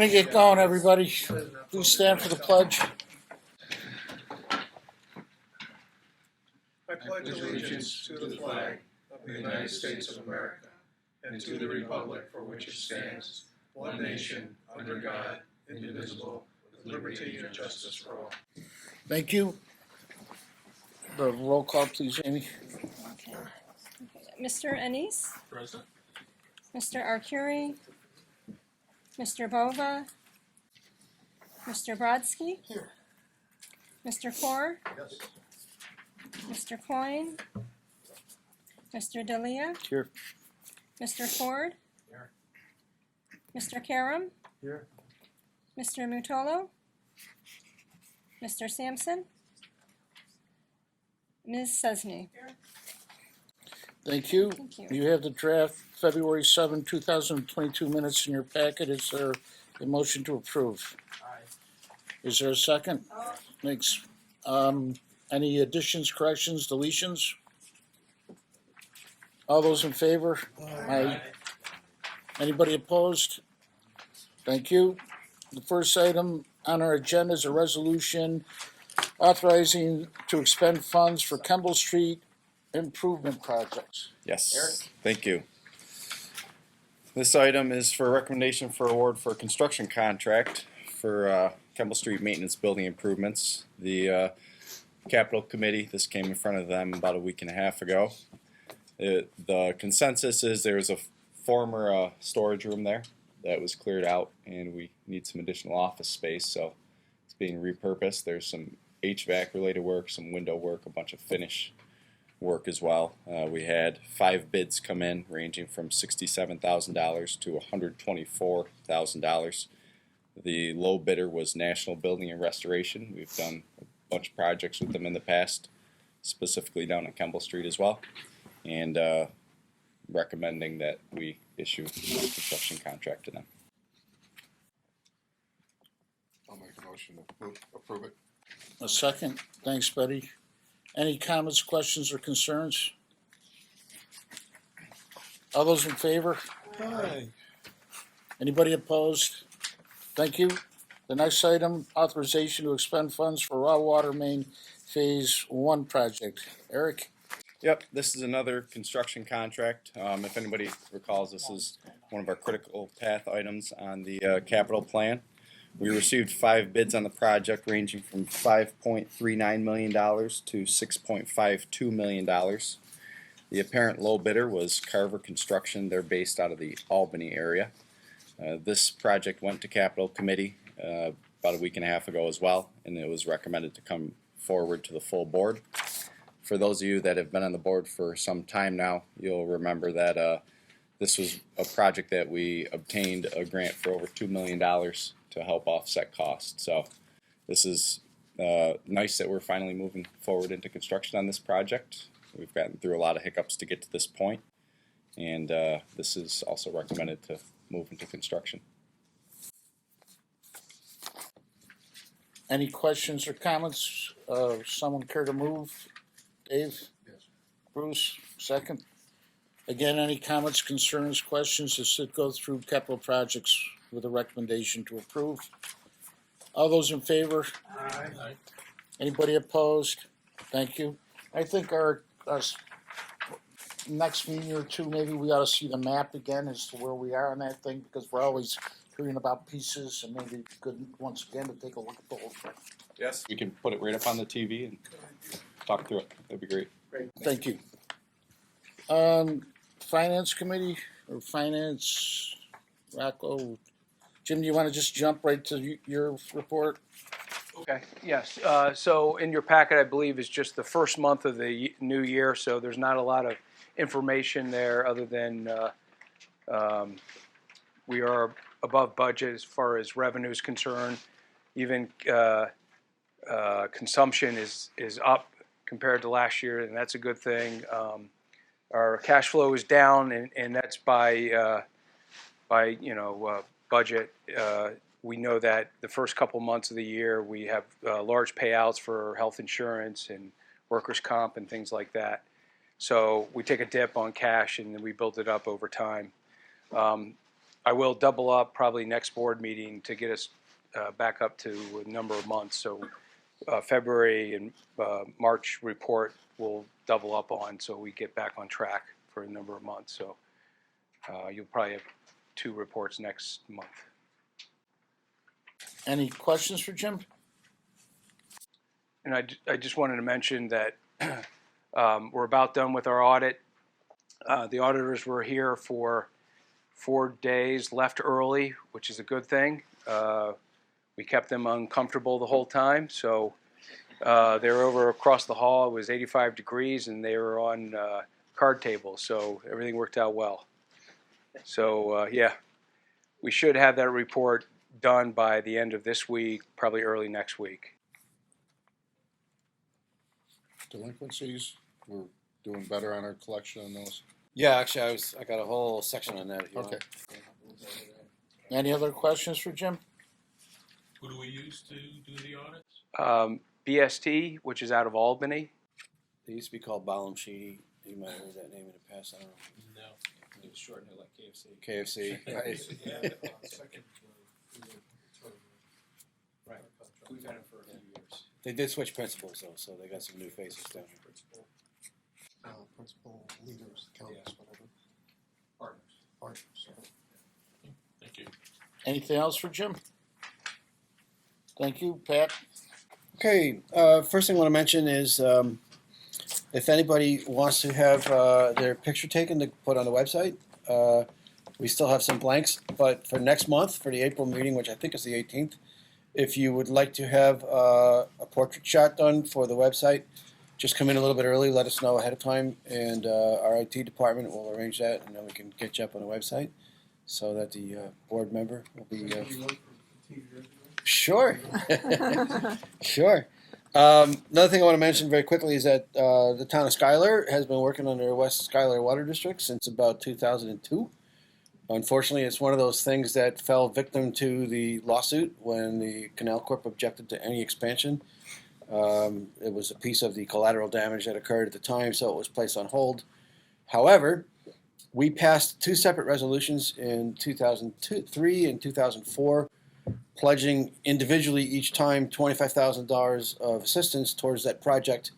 gonna get going, everybody. Please stand for the pledge. I pledge allegiance to the flag of the United States of America and to the republic for which it stands, one nation, under God, indivisible, with liberty and justice for all. Thank you. The roll call, please, Amy. Okay. Mr. Ennis? Present. Mr. Arcuri? Mr. Bova? Mr. Brodsky? Here. Mr. Kaur? Yes. Mr. Coyne? Mr. D'Elia? Here. Mr. Ford? Here. Mr. Karam? Here. Mr. Mutolo? Mr. Sampson? Ms. Sesney? Thank you. Thank you. You have the draft February 7, 2022 minutes in your packet. Is there a motion to approve? Aye. Is there a second? Thanks. Any additions, corrections, deletions? All those in favor? Aye. Anybody opposed? Thank you. The first item on our agenda is a resolution authorizing to expend funds for Kemble Street improvement projects. Yes, Eric? thank you. This item is for recommendation for award for a construction contract for Kemble Street maintenance building improvements. The Capital Committee, this came in front of them about a week and a half ago. The consensus is there was a former storage room there that was cleared out and we need some additional office space, so it's being repurposed. There's some HVAC related work, some window work, a bunch of finish work as well. We had 5 bids come in ranging from $67,000 to $124,000. The low bidder was National Building and Restoration. We've done a bunch of projects with them in the past, specifically down at Kemble Street as well, and recommending that we issue a construction contract to them. I'll make a motion to approve it. A second. Thanks, Betty. Any comments, questions, or concerns? All those in favor? Aye. Anybody opposed? Thank you. The next item, authorization to expend funds for raw water main phase 1 project. Eric? Yep, this is another construction contract. If anybody recalls, this is one of our critical path items on the capital plan. We received 5 bids on the project ranging from $5.39 million to $6.52 million. The apparent low bidder was Carver Construction. They're based out of the Albany area. This project went to Capital Committee about a week and a half ago as well, and it was recommended to come forward to the full board. For those of you that have been on the board for some time now, you'll remember that this was a project that we obtained a grant for over $2 million to help offset costs. So this is nice that we're finally moving forward into construction on this project. We've gotten through a lot of hiccups to get to this point, and this is also recommended to move into construction. Any questions or comments? Someone care to move? Dave? Yes. Bruce? Second. Again, any comments, concerns, questions? This should go through capital projects with a recommendation to approve. All those in favor? Aye. Anybody opposed? Thank you. I think our next meeting or two, maybe we ought to see the map again as to where we are on that thing, because we're always hearing about pieces, and maybe it's good once again to take a look at the whole thing. Yes, we can put it right up on the TV and talk through it. That'd be great. Thank you. Finance Committee or Finance, Rocco? Jim, do you want to just jump right to your report? Okay, yes. So in your packet, I believe, is just the first month of the new year, so there's not a lot of information there other than we are above budget as far as revenue is concerned. Even consumption is up compared to last year, and that's a good thing. Our cash flow is down, and that's by budget. We know that the first couple months of the year we have large payouts for health insurance and workers' comp and things like that. So we take a dip on cash and then we build it up over time. I will double up probably next board meeting to get us back up to a number of months. So February and March report will double up on, so we get back on track for a number of months. So you'll probably have 2 reports next month. Any questions for Jim? And I just wanted to mention that we're about done with our audit. The auditors were here for 4 days, left early, which is a good thing. We kept them uncomfortable the whole time, so they were over across the hall. It was 85 degrees, and they were on card tables, so everything worked out well. So yeah, we should have that report done by the end of this week, probably early next week. Delinquencies, we're doing better on our collection on those. Yeah, actually, I got a whole section on that. If you Okay. want. Any other questions for Jim? Who do we use to do the audits? BST, which is out of Albany. They used to be called Balam Sheedy. You might have heard that name in the past. I don't know. No, it was shortened like KFC. KFC. Right. Right. We've had it for a few years. They did switch principals though, so they got some new faces down here. Principal leaders, accountants, whatever. Partners, sorry. Thank you. Anything else for Jim? Thank you, Pat. Okay, first thing I want to mention is if anybody wants to have their picture taken to put on the website, we still have some blanks. But for next month, for the April meeting, which I think is the 18th, if you would like to have a portrait shot done for the website, just come in a little bit early, let us know ahead of time, and our IT department will arrange that, and then we can get you up on the website so that the board member will be. Sure. Sure. Another thing I want to mention very quickly is that the town of Schuyler has been working on their West Schuyler Water District since about 2002. Unfortunately, it's one of those things that fell victim to the lawsuit when the Canal Corp objected to any expansion. It was a piece of the collateral damage that occurred at the time, so it was placed on hold. However, we passed 2 separate resolutions in 2003 and 2004, pledging individually each time $25,000 of assistance towards that project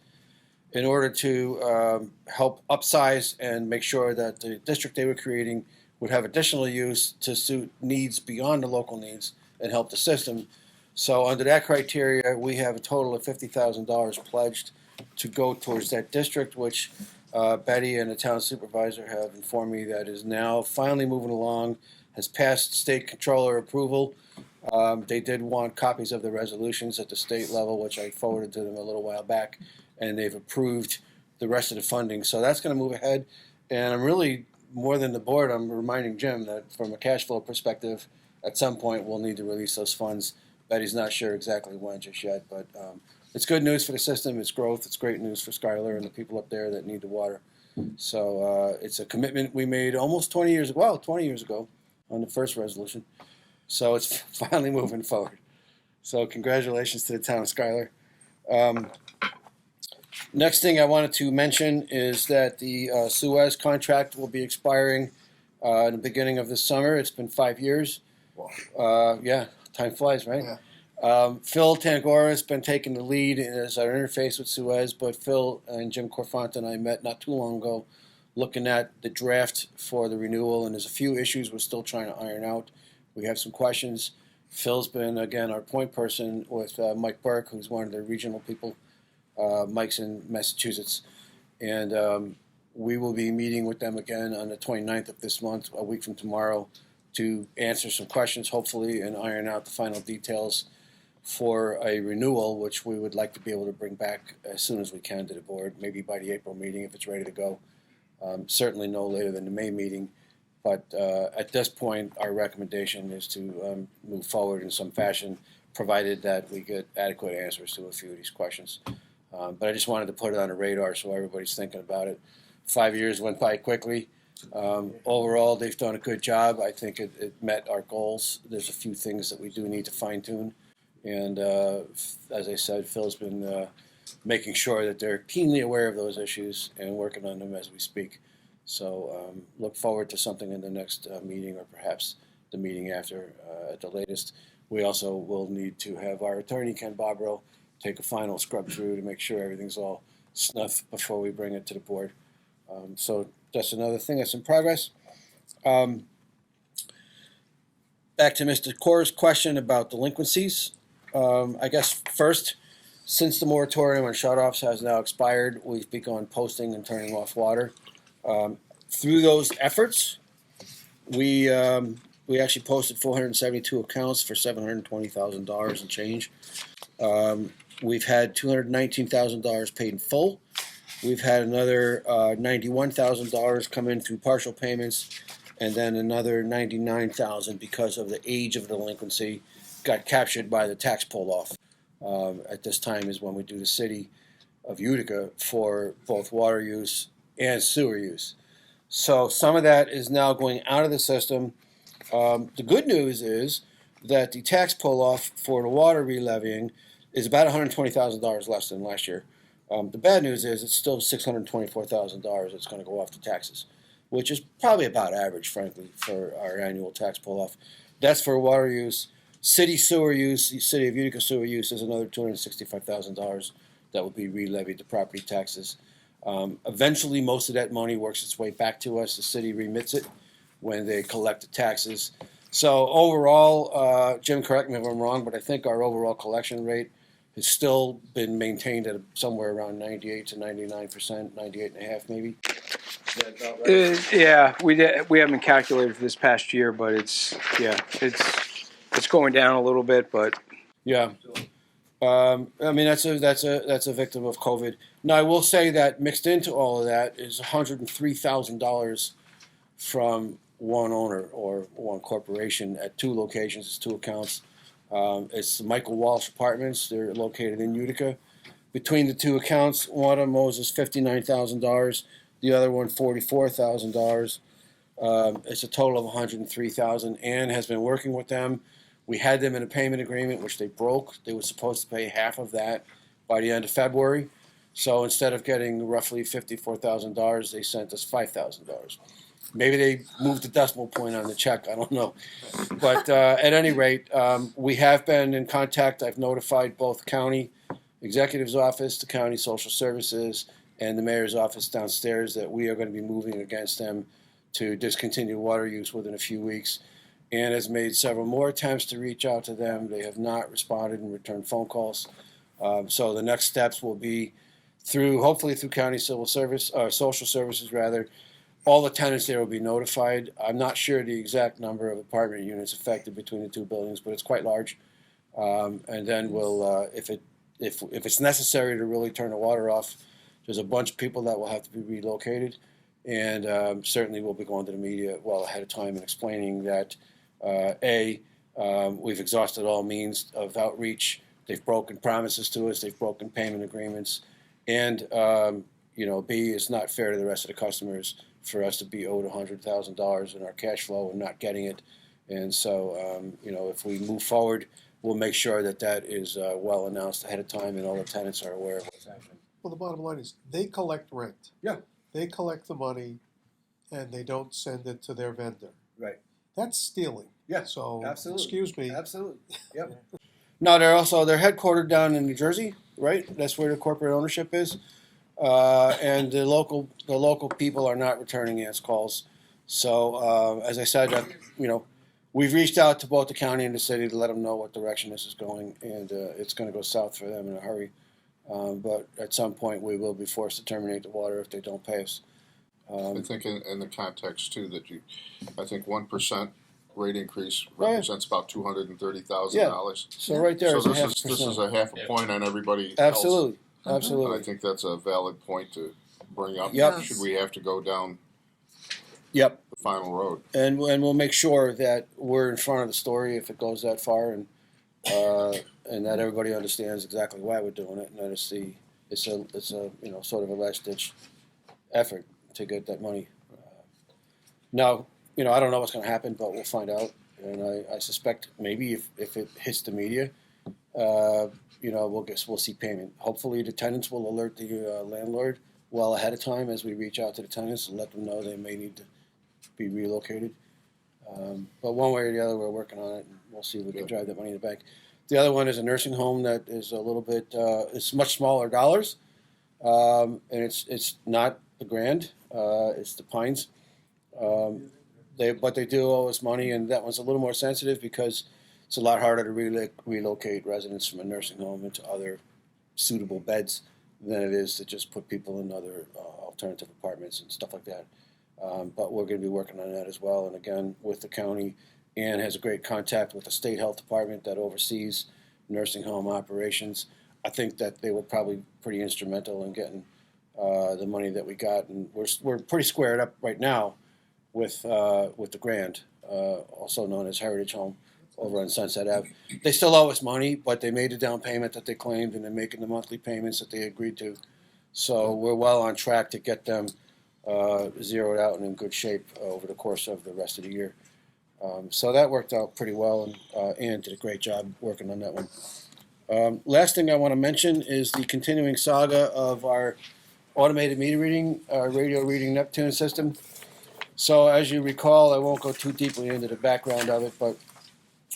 in order to help upsize and make sure that the district they were creating would have additional use to suit needs beyond the local needs and help the system. So under that criteria, we have a total of $50,000 pledged to go towards that district, which Betty and the town supervisor have informed me that is now finally moving along, has passed state controller approval. They did want copies of the resolutions at the state level, which I forwarded to them a little while back, and they've approved the rest of the funding. So that's going to move ahead. And I'm really, more than the board, I'm reminding Jim that from a cash flow perspective, at some point we'll need to release those funds. Betty's not sure exactly when just yet, but it's good news for the system. It's growth. It's great news for Schuyler and the people up there that need the water. So it's a commitment we made almost 20 years ago, well, 20 years ago on the first resolution. So it's finally moving forward. So congratulations to the town of Schuyler. Next thing I wanted to mention is that the Suez contract will be expiring in the beginning of this summer. It's been 5 years. Yeah, time flies, right? Yeah. Phil Tangora has been taking the lead as our interface with Suez, but Phil and Jim Corfante and I met not too long ago looking at the draft for the renewal, and there's a few issues we're still trying to iron out. We have some questions. Phil's been, again, our point person with Mike Burke, who's one of the regional people. Mike's in Massachusetts. And we will be meeting with them again on the 29th of this month, a week from tomorrow, to answer some questions, hopefully, and iron out the final details for a renewal, which we would like to be able to bring back as soon as we can to the board, maybe by the April meeting if it's ready to go. Certainly no later than the May meeting. But at this point, our recommendation is to move forward in some fashion, provided that we get adequate answers to a few of these questions. But I just wanted to put it on the radar so everybody's thinking about it. 5 years went by quickly. Overall, they've done a good job. I think it met our goals. There's a few things that we do need to fine tune. And as I said, Phil's been making sure that they're keenly aware of those issues and working on them as we speak. So look forward to something in the next meeting or perhaps the meeting after at the latest. We also will need to have our attorney, Ken Bobrow, take a final scrub through to make sure everything's all snuff before we bring it to the board. So that's another thing that's in progress. Back to Mr. Corr's question about delinquencies. I guess first, since the moratorium on shutoffs has now expired, we've begun posting and turning off water. Through those efforts, we actually posted 472 accounts for $720,000 and change. We've had $219,000 paid in full. We've had another $91,000 come in through partial payments, and then another $99,000 because of the age of delinquency got captured by the tax pull-off. At this time is when we do the city of Utica for both water use and sewer use. So some of that is now going out of the system. The good news is that the tax pull-off for the water re-levying is about $120,000 less than last year. The bad news is it's still $624,000 that's going to go off the taxes, which is probably about average, frankly, for our annual tax pull-off. That's for water use. City sewer use, the City of Utica sewer use is another $265,000 that will be re-levied to property taxes. Eventually, most of that money works its way back to us. The city remits it when they collect the taxes. So overall, Jim, correct me if I'm wrong, but I think our overall collection rate has still been maintained at somewhere around 98 to 99%, 98.5 maybe. Is that about right? Yeah, we haven't calculated for this past year, but it's going down a little bit, but Yeah. I mean, that's a victim of COVID. Now, I will say that mixed into all of that is $103,000 from one owner or one corporation at two locations. It's two accounts. It's the Michael Walsh Apartments. They're located in Utica. Between the two accounts, one of them owes us $59,000. The other one, $44,000. It's a total of $103,000. Ann has been working with them. We had them in a payment agreement, which they broke. They were supposed to pay half of that by the end of February. So instead of getting roughly $54,000, they sent us $5,000. Maybe they moved the decimal point on the check. I don't know. But at any rate, we have been in contact. I've notified both county executive's office, the county social services, and the mayor's office downstairs that we are going to be moving against them to discontinue water use within a few weeks. And has made several more attempts to reach out to them. They have not responded and returned phone calls. So the next steps will be hopefully through county civil service, or social services rather. All the tenants there will be notified. I'm not sure the exact number of apartment units affected between the two buildings, but it's quite large. And then we'll, if it's necessary to really turn the water off, there's a bunch of people that will have to be relocated. And certainly we'll be going to the media well ahead of time and explaining that, we've exhausted all means of outreach. They've broken promises to us. They've broken payment agreements. And, B, it's not fair to the rest of the customers for us to be owed $100,000 in our cash flow and not getting it. And so, if we move forward, we'll make sure that is well announced ahead of time and all the tenants are aware of what's happening. Well, the bottom line is they collect rent. Yeah. They collect the money and they don't send it to their vendor. Right. That's stealing. Yeah, So, absolutely. excuse me. Absolutely. Yep. No, they're headquartered down in New Jersey, right? That's where the corporate ownership is. And the local people are not returning Ann's calls. So, as I said, we've reached out to both the county and the city to let them know what direction this is going, and it's going to go south for them in a hurry. But at some point, we will be forced to terminate the water if they don't pay us. I think in the context too that I think 1% rate increase represents about $230,000. So right there is So a half this is a half a point on everybody else. Absolutely, And absolutely. I think that's a valid point to bring up. Yep. Should we have to go down Yep. the final road? And we'll make sure that we're in front of the story if it goes that far, and that everybody understands exactly why we're doing it, and that it's a sort of a last ditch effort to get that money. Now, I don't know what's going to happen, but we'll find out, and I suspect maybe if it hits the media, we'll see payment. Hopefully, the tenants will alert the landlord well ahead of time as we reach out to the tenants and let them know they may need to be relocated. But one way or the other, we're working on it, and we'll see if we can drive that money in the bank. The other one is a nursing home that is a little bit, it's much smaller dollars, and it's not the Grand, it's the Pines. But they do owe us money, and that one's a little more sensitive because it's a lot harder to relocate residents from a nursing home into other suitable beds than it is to just put people in other alternative apartments and stuff like that. But we're going to be working on that as well. And again, with the county, Ann has a great contact with the state health department that oversees nursing home operations. I think that they were probably pretty instrumental in getting the money that we got, and we're pretty squared up right now with the Grand, also known as Heritage Home, over on Sunset Ave. They still owe us money, but they made the down payment that they claimed, and they're making the monthly payments that they agreed to. So we're well on track to get them zeroed out and in good shape over the course of the rest of the year. So that worked out pretty well, and Ann did a great job working on that one. Last thing I want to mention is the continuing saga of our automated meter reading, radio reading Neptune system. So as you recall, I won't go too deeply into the background of it, but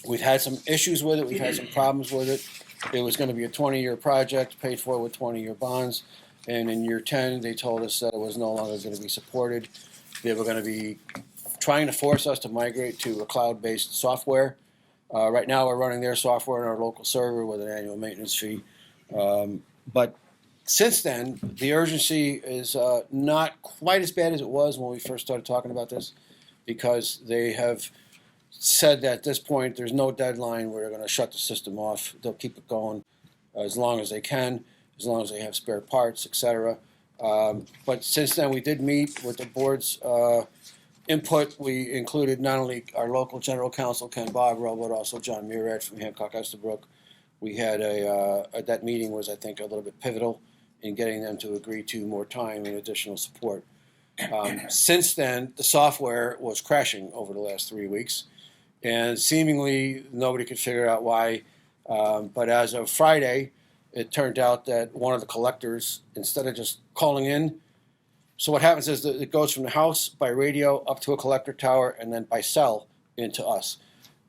we've had some issues with it. We've had some problems with it. It was going to be a 20-year project, paid for with 20-year bonds. And in year 10, they told us that it was no longer going to be supported. They were going to be trying to force us to migrate to a cloud-based software. Right now, we're running their software on our local server with an annual maintenance fee. But since then, the urgency is not quite as bad as it was when we first started talking about this, because they have said that at this point there's no deadline where they're going to shut the system off. They'll keep it going as long as they can, as long as they have spare parts, etc. But since then, we did meet with the board's input. We included not only our local general counsel, Ken Bobrow, but also John Murad from Hancock Estabrook. We had that meeting was, I think, a little bit pivotal in getting them to agree to more time and additional support. Since then, the software was crashing over the last 3 weeks, and seemingly nobody could figure out why. But as of Friday, it turned out that one of the collectors, instead of just calling in, so what happens is that it goes from the house by radio up to a collector tower and then by cell into us.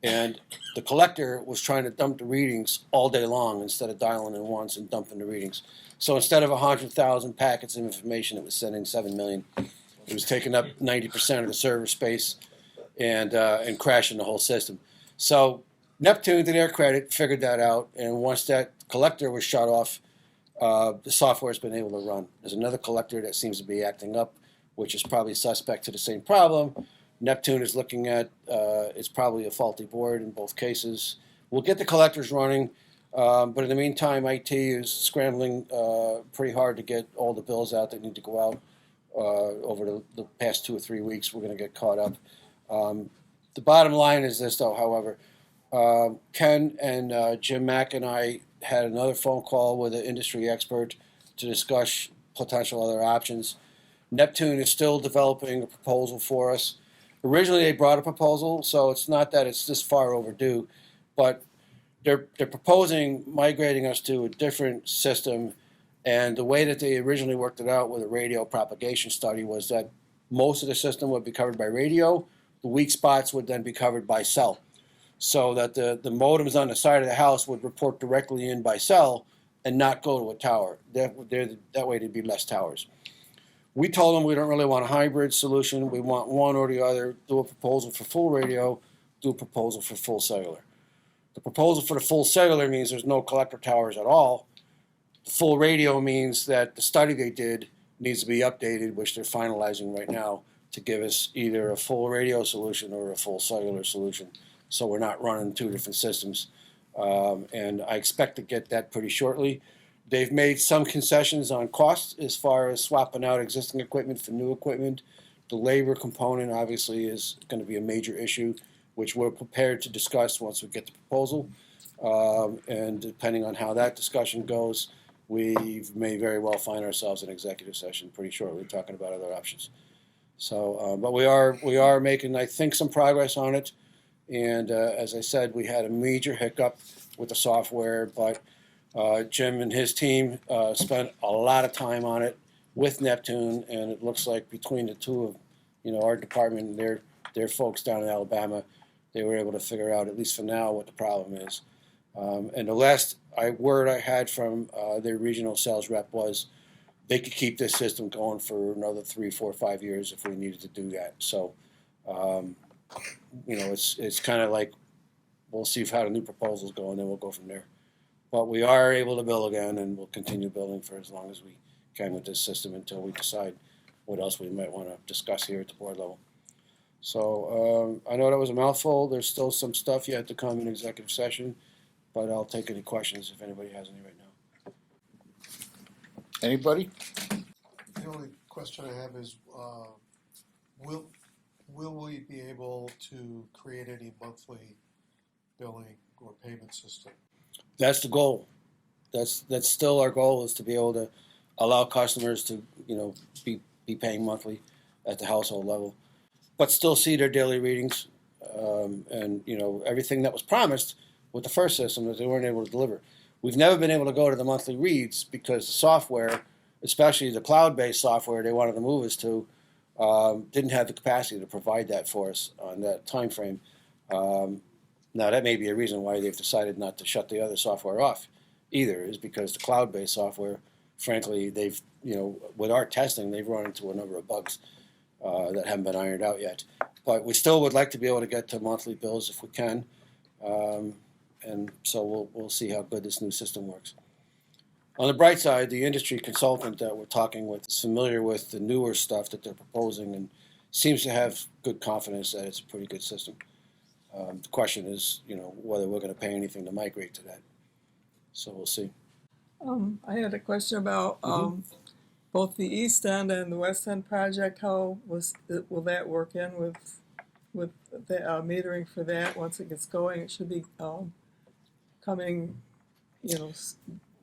And the collector was trying to dump the readings all day long instead of dialing in once and dumping the readings. So instead of 100,000 packets of information, it was sending 7 million. It was taking up 90% of the server space and crashing the whole system. So Neptune, to their credit, figured that out, and once that collector was shut off, the software's been able to run. There's another collector that seems to be acting up, which is probably suspect to the same problem. Neptune is looking at, it's probably a faulty board in both cases. We'll get the collectors running, but in the meantime, IT is scrambling pretty hard to get all the bills out that need to go out over the past 2 or 3 weeks. We're going to get caught up. The bottom line is this, though, however. Ken and Jim Mack and I had another phone call with an industry expert to discuss potential other options. Neptune is still developing a proposal for us. Originally, they brought a proposal, so it's not that it's this far overdue, but they're proposing migrating us to a different system, and the way that they originally worked it out with a radio propagation study was that most of the system would be covered by radio, the weak spots would then be covered by cell, so that the modems on the side of the house would report directly in by cell and not go to a tower. That way there'd be less towers. We told them we don't really want a hybrid solution. We want one or the other. Do a proposal for full radio, do a proposal for full cellular. The proposal for the full cellular means there's no collector towers at all. The full radio means that the study they did needs to be updated, which they're finalizing right now, to give us either a full radio solution or a full cellular solution. So we're not running 2 different systems. And I expect to get that pretty shortly. They've made some concessions on costs as far as swapping out existing equipment for new equipment. The labor component obviously is going to be a major issue, which we're prepared to discuss once we get the proposal. And depending on how that discussion goes, we may very well find ourselves in executive session pretty shortly talking about other options. So, but we are making, I think, some progress on it. And as I said, we had a major hiccup with the software, but Jim and his team spent a lot of time on it with Neptune, and it looks like between the two of, our department and their folks down in Alabama, they were able to figure out, at least for now, what the problem is. And the last word I had from their regional sales rep was they could keep this system going for another 3, 4, 5 years if we needed to do that. So, it's kind of like we'll see how the new proposals go, and then we'll go from there. But we are able to bill again, and we'll continue billing for as long as we can with this system until we decide what else we might want to discuss here at the board level. So I know that was a mouthful. There's still some stuff yet to come in executive session, but I'll take any questions if anybody has any right now. Anybody? The only question I have is, will we be able to create any monthly billing or payment system? That's the goal. That's still our goal, is to be able to allow customers to be paying monthly at the household level, but still see their daily readings, and everything that was promised with the first system that they weren't able to deliver. We've never been able to go to the monthly reads because the software, especially the cloud-based software they wanted to move us to, didn't have the capacity to provide that for us on that time frame. Now, that may be a reason why they've decided not to shut the other software off either, is because the cloud-based software, frankly, they've, with our testing, they've run into a number of bugs that haven't been ironed out yet. But we still would like to be able to get to monthly bills if we can. And so we'll see how good this new system works. On the bright side, the industry consultant that we're talking with is familiar with the newer stuff that they're proposing and seems to have good confidence that it's a pretty good system. The question is, whether we're going to pay anything to migrate to that. So we'll see. I had a question about both the East End and the West End project. How will that work in with the metering for that once it gets going? It should be coming,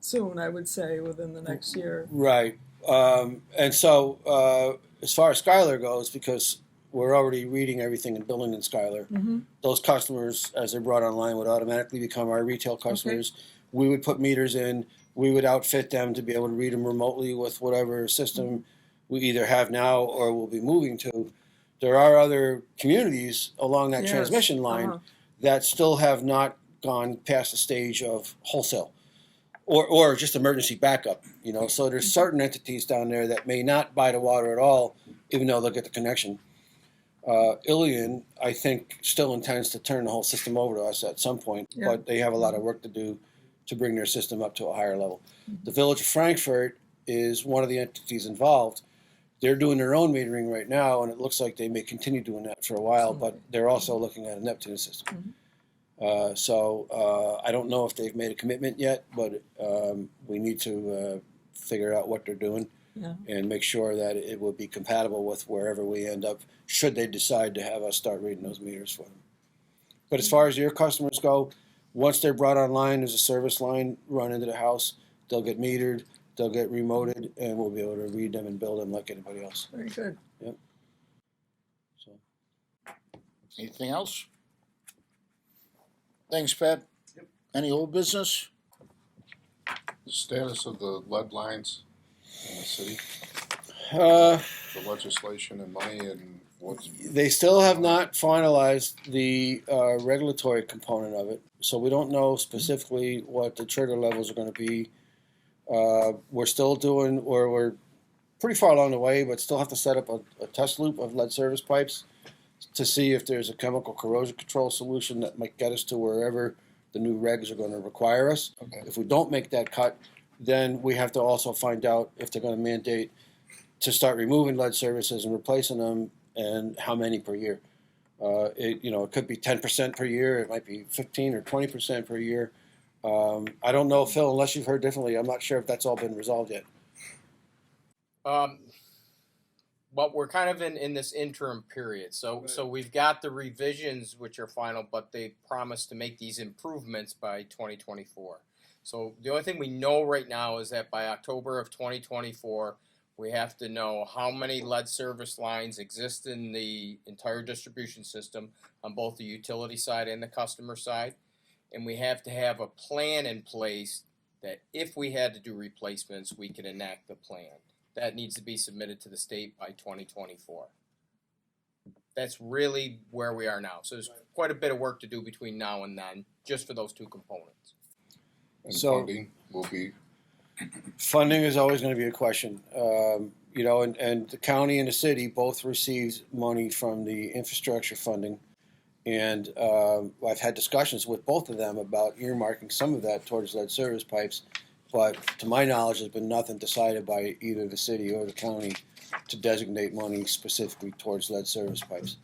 soon, I would say, within the next year. Right. And so as far as Skylar goes, because we're already reading everything and billing in Skylar, those customers, as they're brought online, would automatically become our retail customers. Okay. We would put meters in. We would outfit them to be able to read them remotely with whatever system we either have now or will be moving to. There are other communities along that transmission line that still have not gone past the stage of wholesale or just emergency backup. So there's certain entities down there that may not buy the water at all, even though they'll get the connection. Ilion, I think, still intends to turn the whole system over to us at some point, but they have a lot of work to do to bring their system up to a higher level. The Village of Frankfurt is one of the entities involved. They're doing their own metering right now, and it looks like they may continue doing that for a while, but they're also looking at a Neptune system. So I don't know if they've made a commitment yet, but we need to figure out what they're doing and make sure that it will be compatible with wherever we end up, should they decide to have us start reading those meters for them. But as far as your customers go, once they're brought online, there's a service line run into the house. They'll get metered, they'll get remoted, and we'll be able to read them and bill them like anybody else. Very good. Yep. So. Anything else? Thanks, Pat. Yep. Any old business? The status of the lead lines in the city, The legislation and money, and what's They still have not finalized the regulatory component of it, so we don't know specifically what the trigger levels are going to be. We're still doing, or we're pretty far along the way, but still have to set up a test loop of lead service pipes to see if there's a chemical corrosion control solution that might get us to wherever the new regs are going to require us. Okay. If we don't make that cut, then we have to also find out if they're going to mandate to start removing lead services and replacing them, and how many per year. It could be 10% per year. It might be 15 or 20% per year. I don't know, Phil, unless you've heard differently. I'm not sure if that's all been resolved yet. But we're kind of in this interim period. So we've got the revisions, which are final, but they promised to make these improvements by 2024. So the only thing we know right now is that by October of 2024, we have to know how many lead service lines exist in the entire distribution system on both the utility side and the customer side. And we have to have a plan in place that if we had to do replacements, we could enact the plan. That needs to be submitted to the state by 2024. That's really where we are now. So there's quite a bit of work to do between now and then, just for those two components. And So- funding will be, Funding is always going to be a question. You know, and the county and the city both received money from the infrastructure funding. And I've had discussions with both of them about earmarking some of that towards lead service pipes. But to my knowledge, there's been nothing decided by either the city or the county to designate money specifically towards lead service pipes.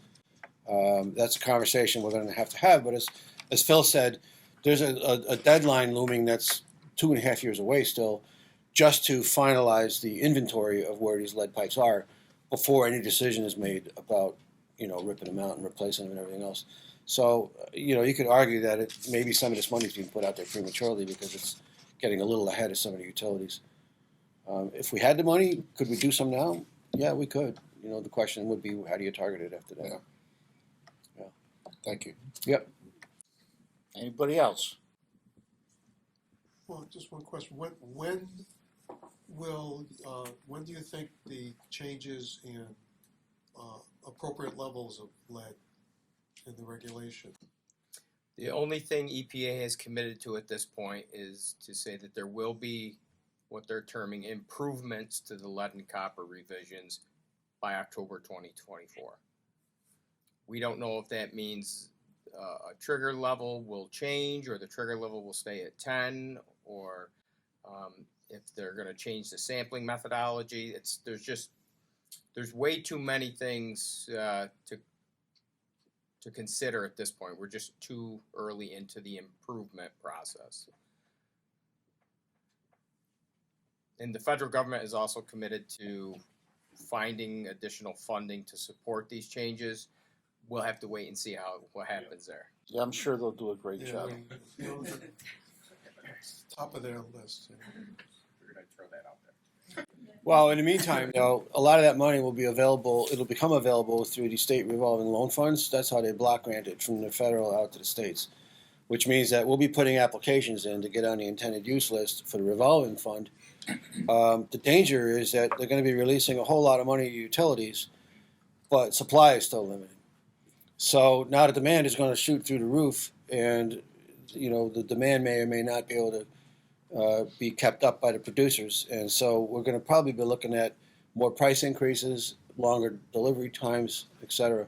That's a conversation we're going to have. But as Phil said, there's a deadline looming that's 2.5 years away still, just to finalize the inventory of where these lead pipes are before any decision is made about, you know, ripping them out and replacing them and everything else. So, you know, you could argue that maybe some of this money is being put out there prematurely because it's getting a little ahead of some of the utilities. If we had the money, could we do some now? Yeah, we could. You know, the question would be, how do you target it after that? Yeah. Thank you. Yep. Anybody else? Well, just one question. When do you think the changes in appropriate levels of lead in the regulation? The only thing EPA has committed to at this point is to say that there will be what they're terming improvements to the lead and copper revisions by October 2024. We don't know if that means a trigger level will change or the trigger level will stay at 10 or if they're going to change the sampling methodology. There's way too many things to consider at this point. We're just too early into the improvement process. And the federal government is also committed to finding additional funding to support these changes. We'll have to wait and see what happens there. Yeah, I'm sure they'll do a great Yeah, job. you know, top of their list. We're going to throw that out there. Well, in the meantime, though, a lot of that money will be available. It'll become available through the state revolving loan funds. That's how they block grant it from the federal out to the states, which means that we'll be putting applications in to get on the intended use list for the revolving fund. The danger is that they're going to be releasing a whole lot of money to utilities, but supply is still limited. So now the demand is going to shoot through the roof, and you know the demand may or may not be able to be kept up by the producers, and so we're going to probably be looking at more price increases, longer delivery times, etc.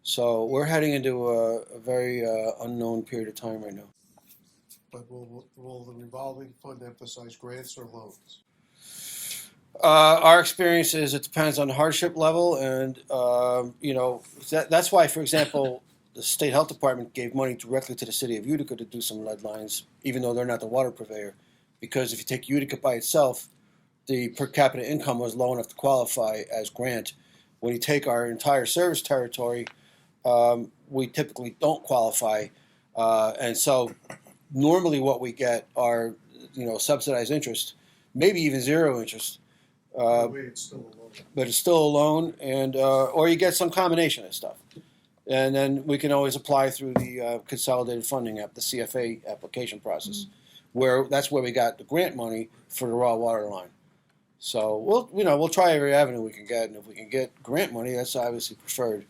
So we're heading into a very unknown period of time right now. But will the revolving fund emphasize grants or loans? Our experience is it depends on the hardship level, and you know that's why, for example, the state health department gave money directly to the city of Utica to do some lead lines, even though they're not the water purveyor. Because if you take Utica by itself, the per capita income was low enough to qualify as grant. When you take our entire service territory, we typically don't qualify, and so normally what we get are subsidized interest, maybe even zero interest. It's still a loan. But it's still a loan, and or you get some combination of stuff, and then we can always apply through the consolidated funding app, the CFA application process, where that's where we got the grant money for the raw water line. So we'll try every avenue we can get, and if we can get grant money, that's obviously preferred.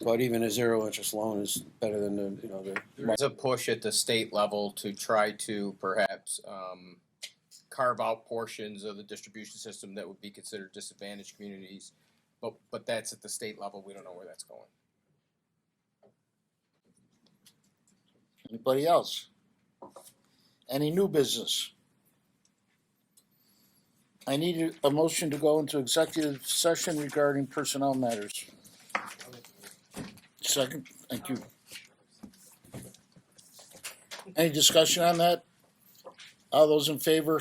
But even a zero interest loan is better than the. There's a push at the state level to try to perhaps carve out portions of the distribution system that would be considered disadvantaged communities, but that's at the state level. We don't know where that's going. Anybody else? Any new business? I need a motion to go into executive session regarding personnel matters. Second, thank you. Any discussion on that? All those in favor?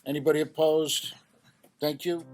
Anybody opposed? Thank you.